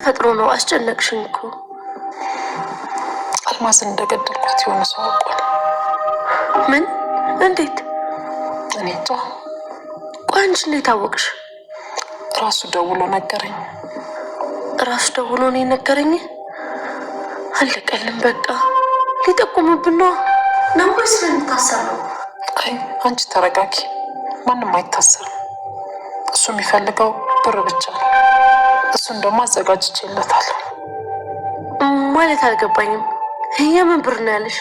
ተፈጥሮ ነው? አስጨነቅሽኝ እኮ። አልማዝን እንደገደልኳት የሆነ ሰው አውቋል። ምን? እንዴት? እኔ እንጃ። ቆይ አንቺ እንዴት አወቅሽ? ራሱ ደውሎ ነገረኝ። ራሱ ደውሎ ነው የነገረኝ? አለቀልን በቃ። ሊጠቁምብን ነው ወይስ ልንታሰር ነው? አይ አንቺ ተረጋጊ፣ ማንም አይታሰርም። እሱ የሚፈልገው ብር ብቻ ነው። እሱን ደግሞ አዘጋጅቼለታለሁ። ማለት አልገባኝም። የምን ብር ነው ያለሽ?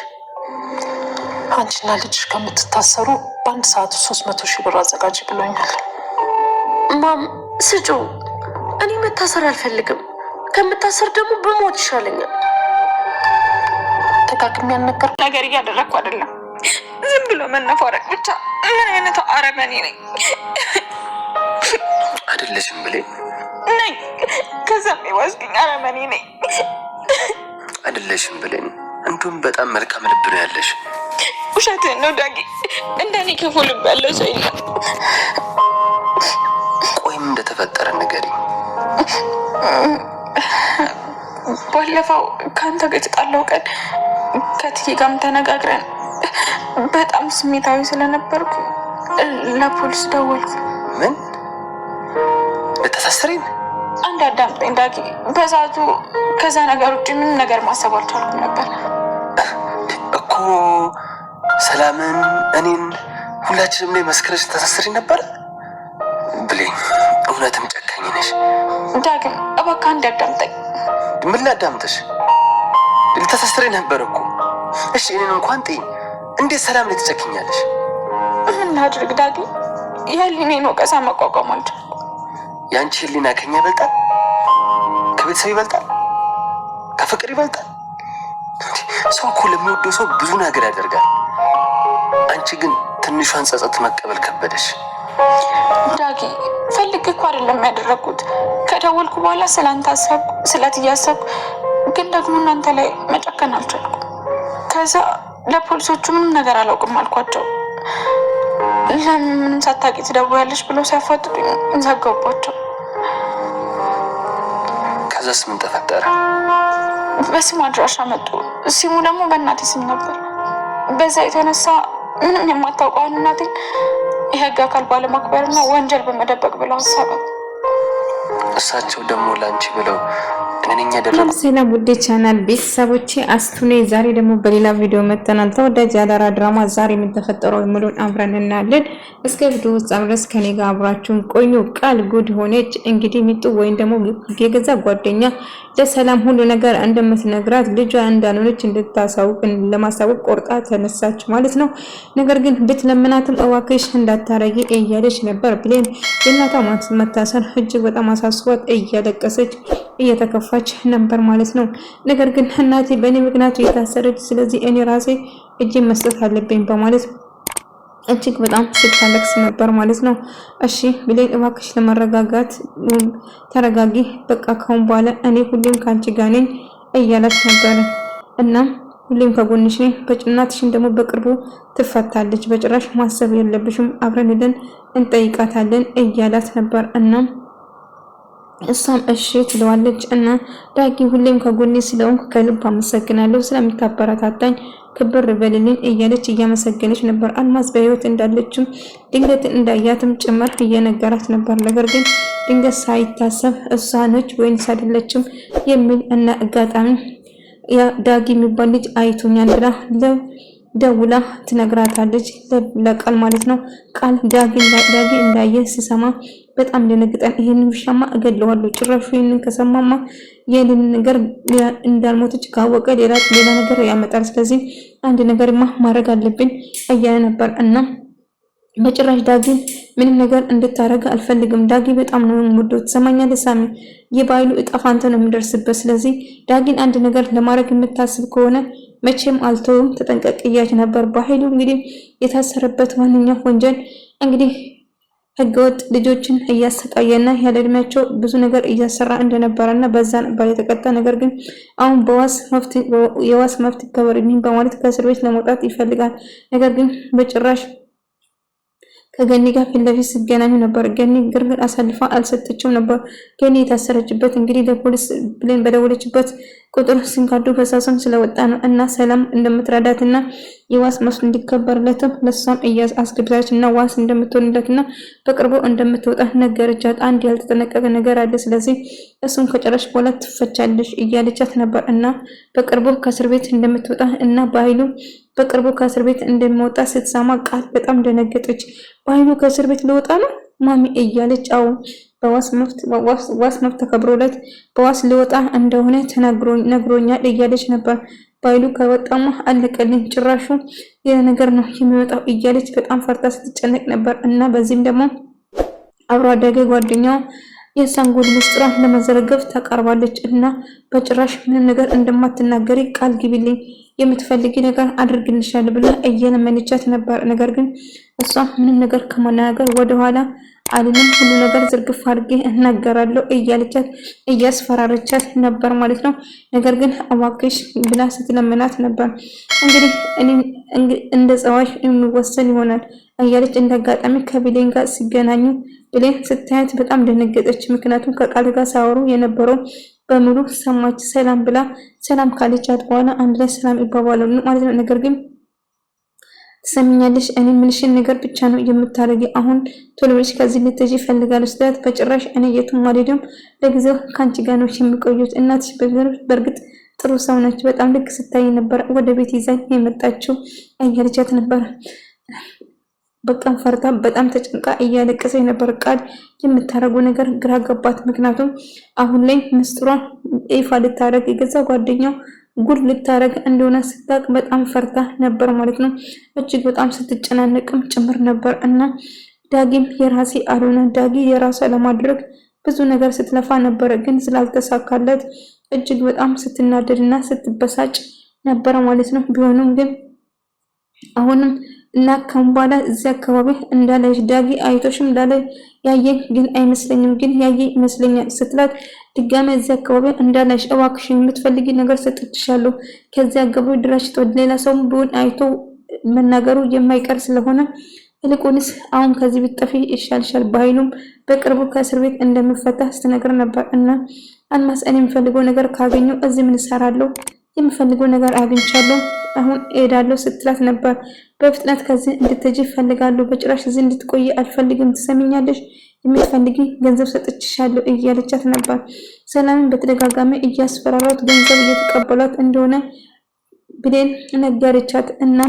አንቺና ልጅሽ ከምትታሰሩ በአንድ ሰዓት 300,000 ብር አዘጋጅ ብሎኛል። ማም ስጩ። እኔ መታሰር አልፈልግም። ከምታሰር ደግሞ በሞት ይሻለኛል። ደጋግሜ ያልነገርኩ ነገር እያደረግኩ አይደለም፣ ዝም ብሎ መነፋረቅ ብቻ። ምን አይነት አረመኔ ነኝ? አይደለሽም ብሌ ነኝ። ከዛም የዋዝግኝ አረመኔ ነኝ። አይደለሽም ብሌ፣ እንዲሁም በጣም መልካም ልብ ነው ያለሽ። ውሸትህን ነው ዳጊ። እንደኔ ክፉ ልብ ያለው ሰው የለም። ቆይም እንደተፈጠረ ንገሪኝ። ባለፈው ከአንተ ጋር የተጣላው ቀን ከትዬ ጋርም ተነጋግረን በጣም ስሜታዊ ስለነበርኩ ለፖሊስ ደወልኩ። ምን? ልታሳስሪኝ? አንድ አዳምጠኝ ዳጊ። በዛቱ ከዛ ነገር ውጭ ምን ነገር ማሰብ አልቻልኩም ነበር እኮ። ሰላምን፣ እኔን፣ ሁላችንም ላይ መስከረሽ ልታሳስሪኝ ነበር ብሌን። እውነትም ጨካኝ ነሽ። ዳግም እባክህ አንድ አዳምጠኝ። ምን ላዳምጥሽ? ልታሳስሪኝ ነበር እኮ። እሺ እኔን እንኳን ጥይኝ። እንዴት ሰላም ላይ ትጨክኛለሽ? ምን ላድርግ ዳጊ? የህሊኔን ወቀሳ መቋቋም አልቻልኩም። የአንቺ ህሊና ከኛ ይበልጣል? ከቤተሰብ ይበልጣል? ከፍቅር ይበልጣል? ሰው እኮ ለሚወደው ሰው ብዙ ነገር ያደርጋል። አንቺ ግን ትንሿን ጸጸት መቀበል ከበደሽ። ዳጊ ፈልጌ እኮ አይደለም ያደረግኩት። ከደወልኩ በኋላ ስላንተ አሰብኩ፣ ስለት እያሰብኩ ግን ደግሞ እናንተ ላይ መጨከን አልቻልኩም። ከዛ ለፖሊሶቹ ምንም ነገር አላውቅም አልኳቸው። ለምንም ሳታውቂ ትደውያለሽ ብለው ሲያፋጥጡኝ ዘጋባቸው። ከዛስ ምን ተፈጠረ? በስሙ አድራሻ መጡ። ሲሙ ደግሞ በእናቴ ስም ነበር። በዛ የተነሳ ምንም የማታውቀውን እናቴን የህግ አካል ባለማክበርና ወንጀል በመደበቅ ብለው አሰባት። እሳቸው ደግሞ ላንቺ ብለው እኔኛ ደረኩ። ሰላም ውዴ ቻናል ቤተሰቦቼ፣ አስቱኔ ዛሬ ደግሞ በሌላ ቪዲዮ መተናል። ተወዳጅ የአደራ ድራማ ዛሬ የምተፈጠረው ሙሉን አብረን እናያለን። እስከ ቪዲዮ ፍጻሜ ድረስ ከኔ ጋር አብራችሁን ቆዩ። ቃል ጉድ ሆነች እንግዲህ ሚጡ ወይም ደግሞ የገዛ ጓደኛ ለሰላም ሁሉ ነገር እንደምትነግራት ልጇ እንዳልሆነች እንድታሳውቅ ለማሳወቅ ቆርጣ ተነሳች ማለት ነው። ነገር ግን ብትለምናትም እዋክሽ እንዳታረጊ እያለች ነበር። ብሌን የእናቷ መታሰር እጅግ በጣም አሳስቧት እያለቀሰች እየተከፋች ነበር ማለት ነው። ነገር ግን እናቴ በእኔ ምክንያት የታሰረች፣ ስለዚህ እኔ ራሴ እጄ መስጠት አለብኝ በማለት እጅግ በጣም ስታለቅስ ነበር ማለት ነው። እሺ ብሌን እባክሽ ለመረጋጋት ተረጋጊ፣ በቃ ካሁን በኋላ እኔ ሁሌም ካንቺ ጋር ነኝ እያላት ነበር። እና ሁሌም ከጎንሽ ነኝ፣ በጭናትሽን ደግሞ በቅርቡ ትፈታለች፣ በጭራሽ ማሰብ የለብሽም፣ አብረን ሄደን እንጠይቃታለን እያላት ነበር። እና እሷም እሺ ትለዋለች። እና ዳጊ ሁሌም ከጎኔ ስለሆንክ ከልብ አመሰግናለሁ፣ ስለምታበረታታኝ ክብር በልልኝ እያለች እያመሰገነች ነበር። አልማዝ በህይወት እንዳለችም ድንገት እንዳያትም ጭምር እየነገራት ነበር። ነገር ግን ድንገት ሳይታሰብ እሷ ነች ወይንስ አይደለችም የሚል እና አጋጣሚ ያ ዳጊ የሚባል ልጅ አይቶኛል ብላ ደውላ ትነግራታለች፣ ለቃል ማለት ነው። ቃል ዳጊ እንዳየ ሲሰማ በጣም ደነግጠን ይሄንን ውሻማ እገለዋለሁ፣ ጭራሹ ይሄንን ከሰማማ የልን ነገር እንዳልሞተች ካወቀ ሌላ ነገር ያመጣል፣ ስለዚህ አንድ ነገርማ ማድረግ አለብኝ እያለ ነበር። እና በጭራሽ ዳጊን ምንም ነገር እንድታረጋ አልፈልግም። ዳጊ በጣም ነው የምወደው፣ ትሰማኛለህ ሳሚ? የባይሉ እጣ ፋንታ ነው የሚደርስበት። ስለዚህ ዳጊን አንድ ነገር ለማድረግ የምታስብ ከሆነ መቼም አልተውም፣ ተጠንቀቅ እያለች ነበር። ባይሉ እንግዲህ የታሰረበት ዋነኛ ወንጀል እንግዲህ ህገወጥ ልጆችን እያሰቃየና ያለ እድሜያቸው ብዙ ነገር እያሰራ እንደነበረና በዛ ነበር የተቀጣ። ነገር ግን አሁን የዋስ መብት ይከበርልኝ በማለት ከእስር ቤት ለመውጣት ይፈልጋል። ነገር ግን በጭራሽ ከገኒ ጋር ፊት ለፊት ሲገናኙ ነበር። ገኒ ግርግር አሳልፋ አልሰጠችም ነበር። ገኒ የታሰረችበት እንግዲህ ለፖሊስ ብሌን በደወለችበት ቁጥር ሲንካርዱ በሳሰም ስለወጣ ነው እና ሰላም እንደምትረዳትና የዋስ መስሎ እንዲከበርለትም ለሷም እያዝ አስገድዳች እና ዋስ እንደምትሆንለትና በቅርቡ እንደምትወጣ ነገረቻት። አንድ ያልተጠነቀቀ ነገር አለ፣ ስለዚህ እሱን ከጨረሽ በኋላ ትፈቻለሽ እያለቻት ነበር እና በቅርቡ ከእስር ቤት እንደምትወጣ እና በኃይሉ በቅርቡ ከእስር ቤት እንደሚወጣ ስትሰማ ቃል በጣም ደነገጠች። በኃይሉ ከእስር ቤት ሊወጣ ነው ማሚ እያለች አዎ ዋስ መብት ተከብሮለት በዋስ ሊወጣ እንደሆነ ነግሮኛል እያለች ነበር። በኃይሉ ከወጣማ አለቀልኝ፣ ጭራሹ ሌላ ነገር ነው የሚወጣው እያለች በጣም ፈርታ ስትጨነቅ ነበር እና በዚህም ደግሞ አብሮ አደገ ጓደኛው የእሷን ጉድ ምስጢሯን ለመዘረገፍ ተቃርባለች እና በጭራሽ ምንም ነገር እንደማትናገሪ ቃል ግቢልኝ፣ የምትፈልጊ ነገር አድርግልሻለሁ ብላ እየለመነቻት ነበር። ነገር ግን እሷ ምንም ነገር ከመናገር ወደኋላ አልልም፣ ሁሉ ነገር ዝርግፍ አድርጌ እናገራለሁ እያለቻት እያስፈራረቻት ነበር ማለት ነው። ነገር ግን እባክሽ ብላ ስትለምናት ነበር። እንግዲህ እንደ ጸባይሽ የሚወሰን ይሆናል እያለች እንዳጋጣሚ ከብሌን ጋር ሲገናኙ ብሌን ስታያት በጣም ደነገጠች። ምክንያቱም ከቃል ጋር ሳወሩ የነበረው በሙሉ ሰማች። ሰላም ብላ ሰላም ካለቻት በኋላ አንድ ላይ ሰላም ይባባላሉ ማለት ነው። ነገር ግን ትሰሚኛለሽ፣ እኔ ምንሽን ነገር ብቻ ነው የምታረጊ። አሁን ቶሎ ብለሽ ከዚህ ልትሄጂ እፈልጋለሁ ስላት በጭራሽ እኔ የቱም አልሄድም፣ ለጊዜው ካንቺ ጋር ነው የምቆዩት። እናትሽ በእርግጥ ጥሩ ሰው ነች፣ በጣም ልክ ስታይ ነበር ወደ ቤት ይዛኝ የመጣችው እያለቻት ነበር። በቃም ፈርታ በጣም ተጨንቃ እያለቀሰች ነበር። ቃል የምታረገው ነገር ግራ ገባት። ምክንያቱም አሁን ላይ ምስጢሯን ይፋ ልታረግ የገዛ ጓደኛው ጉድ ልታረግ እንደሆነ ስታቅ በጣም ፈርታ ነበር ማለት ነው። እጅግ በጣም ስትጨናነቅም ጭምር ነበር እና ዳጊም የራሴ አልሆነ ዳጊ የራሷ ለማድረግ ብዙ ነገር ስትለፋ ነበር፣ ግን ስላልተሳካለት እጅግ በጣም ስትናደድና ስትበሳጭ ነበር ማለት ነው። ቢሆንም ግን አሁንም እና ከምባላ እዚያ አካባቢ እንዳለሽ ዳጊ አይቶሽም እንዳለ ያየኝ ግን አይመስለኝም፣ ግን ያየ ይመስለኛል ስትላት ድጋሜ እዚያ አካባቢ እንዳለሽ እባክሽ የምትፈልጊ ነገር ሰጥቼሻለሁ፣ ከዚያ ገቡ ድረሽ ወደ ሌላ ሰው ቢሆን አይቶ መናገሩ የማይቀር ስለሆነ ይልቁንስ አሁን ከዚህ ብትጠፊ ይሻልሻል። በኃይሉም በቅርቡ ከእስር ቤት እንደምፈታ ስትነግር ነበር እና አልማዝ እኔ የምፈልገው ነገር ካገኘው እዚህ ምን እሰራለሁ? የምፈልገው ነገር አግኝቻለሁ፣ አሁን እሄዳለሁ ስትላት ነበር። በፍጥነት ከዚህ እንድትሄጂ እፈልጋለሁ፣ በጭራሽ እዚህ እንድትቆይ አልፈልግም፣ ትሰሚኛለሽ? የምትፈልጊ ገንዘብ ሰጥቼሻለሁ እያለቻት ነበር። ሰላምን በተደጋጋሚ እያስፈራራት ገንዘብ እየተቀበሏት እንደሆነ ብሌን ነገረቻት እና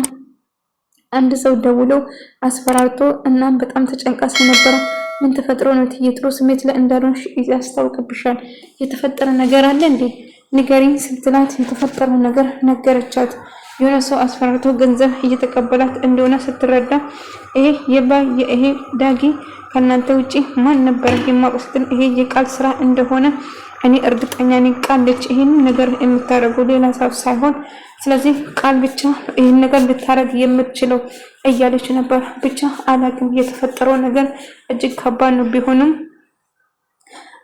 አንድ ሰው ደውሎ አስፈራርቶ እናም በጣም ተጨንቃ ስለነበረ ምን ተፈጥሮ ነው ትየጥሩ ስሜት ላይ እንዳልሆንሽ ያስታውቅብሻል፣ የተፈጠረ ነገር አለ እንዴ ንገሪኝ ስትላት የተፈጠረው ነገር ነገረቻት። የሆነ ሰው አስፈራርቶ ገንዘብ እየተቀበላት እንደሆነ ስትረዳ ይሄ ዳጊ ከናንተ ውጪ ማን ነበር የማቆስትን ይሄ የቃል ስራ እንደሆነ እኔ እርግጠኛ ነኝ። ቃልች ይሄን ነገር የምታረገው ሌላ ሰው ሳይሆን ስለዚህ ቃል ብቻ ይሄን ነገር ልታረግ የምትችለው እያለች ነበር። ብቻ አላቅም፣ የተፈጠረው ነገር እጅግ ከባድ ነው። ቢሆንም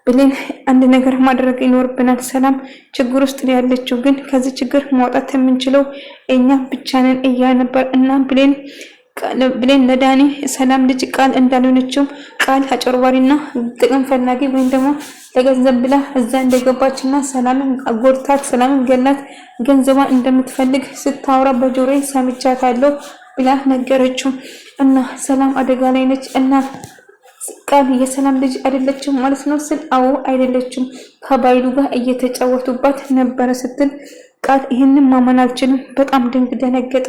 ብሌን አንድ ነገር ማድረግ ይኖርብናል። ሰላም ችግር ውስጥ ያለችው ግን ከዚህ ችግር ማውጣት የምንችለው እኛ ብቻ ነን እያ ነበር እና ብሌን ለዳኒ ሰላም ልጅ ቃል እንዳልሆነችው ቃል አጭበርባሪና ጥቅም ፈላጊ ወይም ደግሞ ለገንዘብ ብላ እዛ እንደገባችና ሰላምን ጎድታት ሰላምን ገላት ገንዘቧ እንደምትፈልግ ስታወራ በጆሮዬ ሰምቻታለሁ ብላ ነገረችው እና ሰላም አደጋ ላይ ነች እና ቃል የሰላም ልጅ አይደለችም ማለት ነው ስል አዎ አይደለችም፣ ከባይሉ ጋር እየተጫወቱባት ነበረ ስትል ቃል ይሄንን ማመን አልችልም። በጣም ደነገጠ።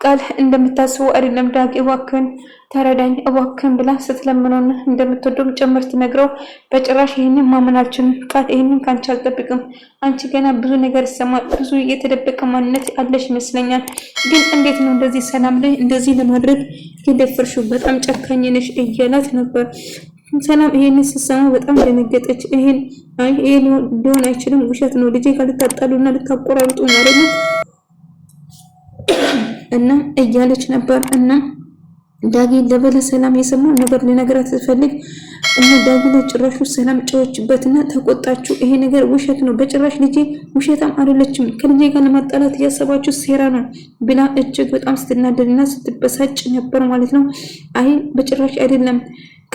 ቃል እንደምታስበው አይደለም ዳጊ እባክህን ተረዳኝ እባክህን ብላ ስትለምነውና እንደምትወደው ጭምር ትነግረው በጭራሽ ይሄንን ማመን አልችልም ቃል ይሄንን ካንቺ አልጠብቅም፣ አንቺ ገና ብዙ ነገር ይሰማል፣ ብዙ የተደበቀ ማንነት አለሽ ይመስለኛል፣ ግን እንዴት ነው እንደዚህ ሰላም ላይ እንደዚህ ለማድረግ የደፈርሽው? በጣም ጨካኝ ነሽ እያላት ነበር። ሰላም ይሄንን ስትሰማ በጣም ደነገጠች። ይሄ ሊሆን አይችልም፣ ውሸት ነው፣ ልጄ ጋር ልታጣሉና ልታቆራርጡ ነው አይደል እና እያለች ነበር እና ዳጊ ለበለ ሰላም የሰማው ነገር ሊነግራት ስትፈልግ እና ዳጊ ለጭራሹ ሰላም ጨዎችበትና ተቆጣችሁ። ይሄ ነገር ውሸት ነው፣ በጭራሽ ልጄ ውሸታም አይደለችም፣ ከልጄ ጋር ለማጣላት እያሰባችሁ ሴራ ነው ብላ እጅግ በጣም ስትናደድና ስትበሳጭ ነበር ማለት ነው። አይ በጭራሽ አይደለም፣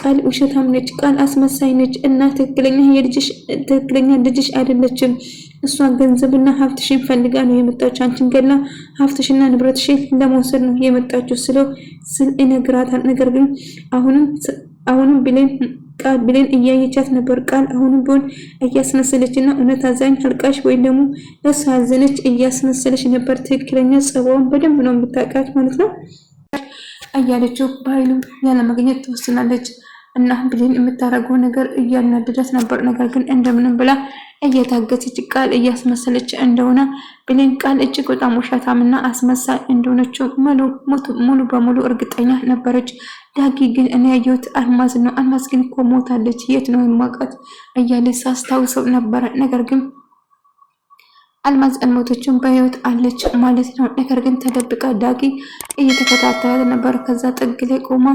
ቃል ውሸታም ነች፣ ቃል አስመሳይ ነች እና ትክክለኛ ልጅሽ አይደለችም። እሷ ገንዘብና ሀብትሽን ፈልጋ ነው የመጣችው። አንቺን ገላ ሀብትሽና ንብረትሽን ለመውሰድ ነው የመጣችው ስል ይነግራታል። ነገር ግን አሁንም ብሌን እያየቻት ነበር። ቃል አሁንም ቢሆን እያስመሰለችና እውነት አዛኝ አልቃሽ ወይም ደግሞ ለእሷ ያዘነች እያስመሰለች ነበር። ትክክለኛ ጸባውን በደንብ ነው የምታውቃት ማለት ነው እያለችው በኃይሉ ያለማግኘት ትወስናለች። እና ብሌን የምታደርገው ነገር እያናደዳት ነበር። ነገር ግን እንደምንም ብላ እየታገሰች ቃል እያስመሰለች እንደሆነ ብሌን ቃል እጅግ በጣም ውሸታምና አስመሳይ እንደሆነችው ሙሉ በሙሉ እርግጠኛ ነበረች። ዳጊ ግን እኔ ያየሁት አልማዝ ነው፣ አልማዝ ግን እኮ ሞታለች፣ የት ነው የማውቃት እያለ ሳስታውሰው ነበረ። ነገር ግን አልማዝ አልሞተችም፣ በህይወት አለች ማለት ነው። ነገር ግን ተደብቃ ዳጊ እየተከታተላት ነበር። ከዛ ጥግ ላይ ቆማ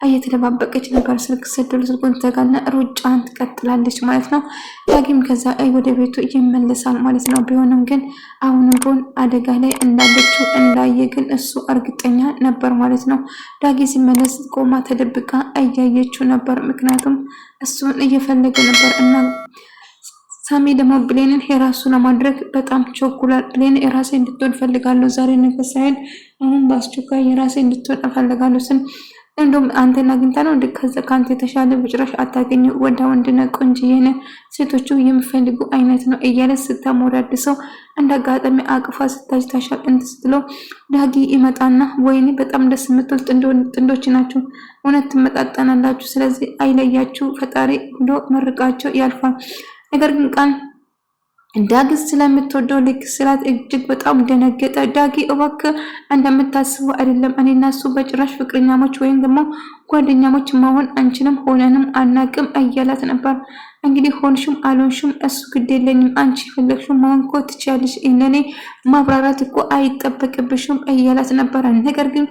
እየተደባበቀች ነበር። ስልኩን ተጋና ሩጫን ትቀጥላለች ማለት ነው። ዳጊም ከዛ ወደ ቤቱ ይመለሳል ማለት ነው። ቢሆንም ግን አሁንም ቢሆን አደጋ ላይ እንዳለችው እንዳየ ግን እሱ እርግጠኛ ነበር ማለት ነው። ዳጊ ሲመለስ ቆማ ተደብቃ እያየችው ነበር። ምክንያቱም እሱን እየፈለገ ነበር እና ሳሚ ደግሞ ብሌንን የራሱ ለማድረግ በጣም ቸኩሏል። ብሌን የራሴ እንድትሆን እፈልጋለሁ፣ ዛሬ ነገ ሳይሆን አሁን በአስቸኳይ የራሴ እንድትሆን እፈልጋለሁ ስን እንደውም አንተን አግኝታ ነው ከአንተ የተሻለ በጭራሽ አታገኝ፣ ወዳ ወንድነ ቆንጆዬ ነህ፣ ሴቶቹ የሚፈልጉ አይነት ነው እያለ ስታሞዳድሰው እንደ አጋጣሚ አቅፋ ስታጅታሻል ስትለው ዳጊ ይመጣና ወይኔ በጣም ደስ የምትል ጥንዶች ናቸው፣ እውነት ትመጣጠናላችሁ፣ ስለዚህ አይለያችሁ ፈጣሪ ብሎ መርቃቸው ያልፋል። ነገር ግን ቃል ዳጊ ስለምትወደው ልክ ስላት እጅግ በጣም ደነገጠ። ዳጊ እባክህ እንደምታስበው አይደለም፣ እኔና እሱ በጭራሽ ፍቅረኛሞች ወይም ደግሞ ጓደኛሞች መሆን አንችልም፣ ሆነንም አናቅም እያላት ነበር። እንግዲህ ሆንሽም አልሆንሽም እሱ ግድ የለኝም፣ አንቺ የፈለግሽው መሆን እኮ ትችያለሽ፣ ለእኔ ማብራራት እኮ አይጠበቅብሽም እያላት ነበረ። ነገር ግን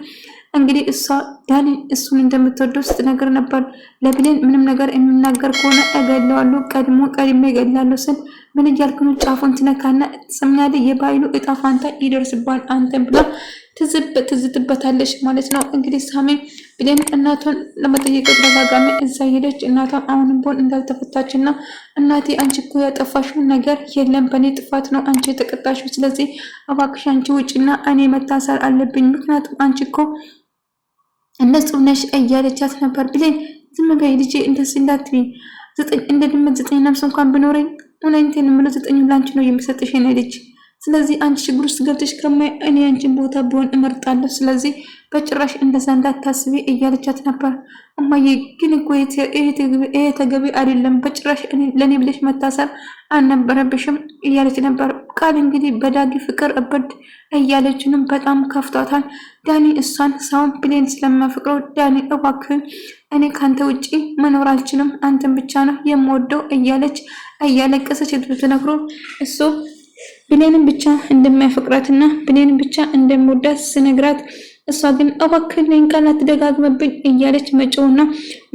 እንግዲህ እሷ ዳኒ እሱን እንደምትወደው ስትነግር ነበር። ለብሌን ምንም ነገር የሚናገር ከሆነ እገለዋለሁ፣ ቀድሜ እገላለሁ ስል ምን እያልክ ነው? ጫፉን ትነካና ትሰምኛለህ፣ የባይሉ እጣ ፋንታ ይደርስባል አንተን ብላ ትዝትበታለች ማለት ነው። እንግዲህ ሳሚ ብሌን እናቷን ለመጠየቅ በተደጋጋሚ እዛ ሄደች። እናቷን አሁንም ቢሆን እንዳልተፈታችና እናቴ አንቺ እኮ ያጠፋሽው ነገር የለም፣ በእኔ ጥፋት ነው አንቺ የተቀጣሽው፣ ስለዚህ እባክሽ አንቺ ውጭና እኔ መታሰር አለብኝ፣ ምክንያቱም አንቺ እኮ ንጹህ ነሽ እያለቻት ነበር። ብሌን ዝም በይ ልጄ፣ እንደዚህ እንዳትዪ፣ እንደ ድመት 9 ነፍስ እንኳን ብኖረኝ እውነቴን የምለው 9 ላንቺ ነው የምሰጥሽ የኔ ልጅ። ስለዚህ አንቺ ችግር ውስጥ ገብተሽ ከማይ እኔ አንቺን ቦታ ቢሆን እመርጣለሁ። ስለዚህ በጭራሽ እንደዛ እንዳታስቢ እያለቻት ነበር። እማዬ ግን እኮ ይሄ ተገቢ አይደለም፣ በጭራሽ ለእኔ ብለሽ መታሰር አልነበረብሽም እያለች ነበር። ቃል እንግዲህ በዳጊ ፍቅር እብድ እያለችንም በጣም ከፍቷታል። ዳኒ እሷን ሳውን ብሌን ስለማፈቅረው ዳኒ እባክህ እኔ ካንተ ውጪ መኖር አልችልም፣ አንተን ብቻ ነው የምወደው እያለች እያለቀሰች ብትነግሮ እሱ ብሌንን ብቻ እንደማያፈቅራትና ብሌንን ብቻ እንደምወዳት ስነግራት እሷ ግን እባክህ ነኝ ቃላት ደጋግመብኝ እያለች መጮውና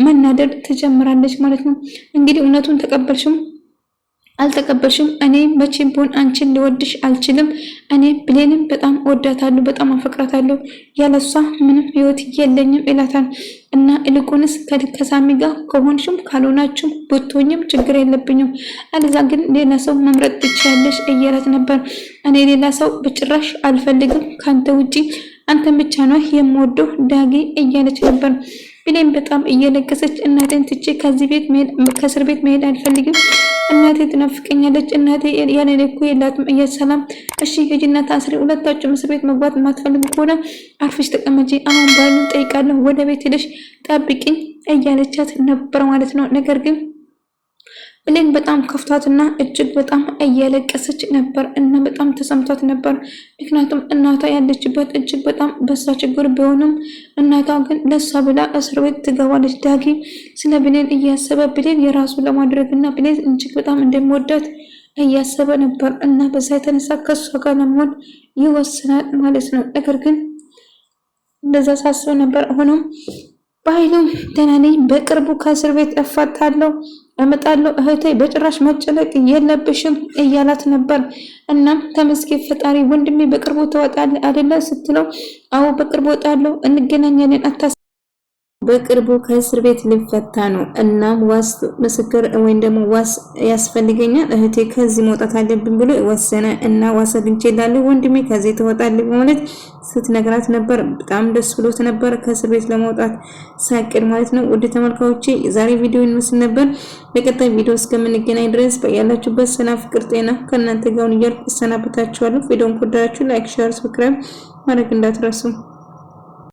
መናደድ ትጀምራለች ማለት ነው። እንግዲህ እውነቱን ተቀበልሽም አልተቀበልሽም እኔ መቼም ቢሆን አንቺን ልወድሽ አልችልም። እኔ ብሌንን በጣም ወዳታለሁ፣ በጣም አፈቅራታለሁ፣ ያለሷ ምንም ህይወት የለኝም ይላታል። እና ይልቁንስ ከሳሚ ጋር ከሆንሽም ካልሆናችሁም ብትሆኝም ችግር የለብኝም፣ አለዛ ግን ሌላ ሰው መምረጥ ትችያለሽ እያላት ነበር። እኔ ሌላ ሰው በጭራሽ አልፈልግም፣ ካንተ ውጪ አንተን ብቻ ነው የምወደው ዳጊ እያለች ነበር። ብሌን በጣም እየለቀሰች እናቴን ትቼ ከእስር ቤት መሄድ አልፈልግም፣ እናቴ ትናፍቀኛለች፣ እናቴ ያኔ እኮ የላትም እያሰላም እሺ ሂጂና ታስሪ፣ ሁለታችሁም እስር ቤት መግባት የማትፈልጉ ከሆነ አርፈሽ ተቀመጪ፣ አሁን ባሉን ጠይቃለሁ፣ ወደ ቤት ሄደሽ ጠብቂኝ እያለቻት ነበር ማለት ነው። ነገር ግን ብሌን በጣም ከፍቷትና እጅግ በጣም እያለቀሰች ነበር እና በጣም ተሰምቷት ነበር። ምክንያቱም እናቷ ያለችበት እጅግ በጣም በሳ ችግር ቢሆንም እናቷ ግን ለሷ ብላ እስር ቤት ትገባለች። ዳጊ ስለ ብሌን እያሰበ ብሌን የራሱ ለማድረግና ብሌን እጅግ በጣም እንደሚወዳት እያሰበ ነበር እና በዛ የተነሳ ከሷ ጋር ለመሆን ይወስናል ማለት ነው። ነገር ግን እንደዛ ሳስብ ነበር ሆኖም ባይሉም ደህና ነኝ፣ በቅርቡ ከእስር ቤት እፈታለሁ እመጣለሁ፣ እህቴ በጭራሽ መጨነቅ የለብሽም እያላት ነበር። እናም ተመስገን ፈጣሪ ወንድሜ በቅርቡ ትወጣለህ አይደለ ስትለው አዎ በቅርቡ እወጣለሁ፣ እንገናኛለን አታስ በቅርቡ ከእስር ቤት ልፈታ ነው። እናም ዋስ ምስክር ወይም ደግሞ ዋስ ያስፈልገኛል እህቴ ከዚህ መውጣት አለብን ብሎ ወሰነ እና ዋስ አግኝቼላለሁ ወንድሜ ከዚህ ትወጣለህ በማለት ስትነግራት ነበር። በጣም ደስ ብሎት ነበር ከእስር ቤት ለመውጣት ሳቅድ ማለት ነው። ውድ ተመልካቾቼ ዛሬ ቪዲዮ ይመስል ነበር። በቀጣይ ቪዲዮ እስከምንገናኝ ድረስ በያላችሁበት ሰላም፣ ፍቅር፣ ጤና ከእናንተ ጋር ይሁን እያልኩ እሰናበታችኋለሁ። ቪዲዮውን ከወደዳችሁ ላይክ፣ ሼር፣ ሰብስክራይብ ማድረግ እንዳትረሱ።